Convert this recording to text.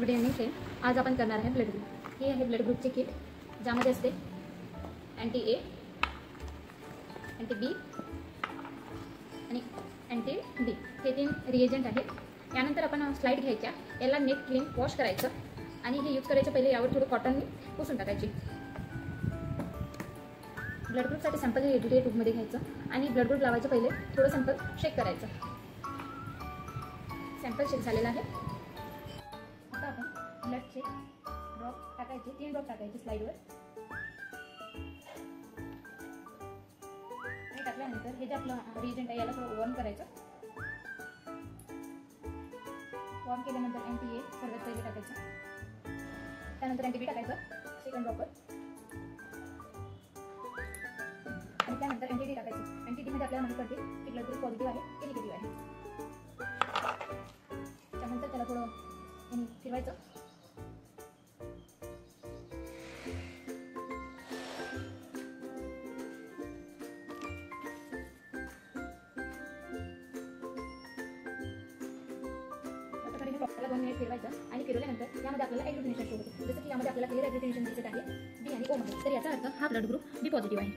Good evening friend. आज आपण करणार आहे ब्लड ग्रुप. हे आहे ब्लड ग्रुपचे किट, ज्यामध्ये असते अँटी ए, अँटी बी आणि अँटी बी हे 3 रिएजंट आहेत. यानंतर आपण स्लाईड घ्यायच्या, याला नेट क्लीन वॉश करायचं आणि हे यूज करायचं पहिले यावर थोडं कॉटनने पुसून टाकायची. ब्लड ग्रुपसाठी सॅम्पल हे एडिटे ट्यूबमध्ये घ्यायचं आणि ब्लड ग्रुप लावायचं पहिले थोडं सॅम्पल शेक करायचं. सॅम्पल शेक झालेला आहे. आता आपण ब्लडचे ड्रॉप टाकायचे, 3 ड्रॉप टाकायचे स्लाईडवर. हे टाकल्यानंतर हे जे आपलं रिएजंट आहे याला थोडं वॉर्म करायचं. वॉर्म केल्यानंतर अँटी ए सर्वात पहिले टाकायचं, त्यानंतर अँटी बी टाकायचं सेकंड ड्रॉपवर आणि त्यानंतर अँटी डी टाकायचं. अँटी डी मध्ये आपल्याला माहिती पडते की ब्लड ग्रुप पॉझिटिव्ह आहे की निगेटिव्ह आहे. त्यानंतर त्याला थोडं फिरवायचं. डॉक्टरला 2 मिनिट फिरवायचं आणि फिरवल्यानंतर यामध्ये आपल्याला ॲग्लुटिनेशन शो होते. जसं की यामध्ये आपल्याला क्लिअर ॲग्लुटिनेशन दिसत आहे बी आणि ओ मध्ये. तर याचा अर्थ हा ब्लड ग्रुप बी पॉझिटिव्ह आहे.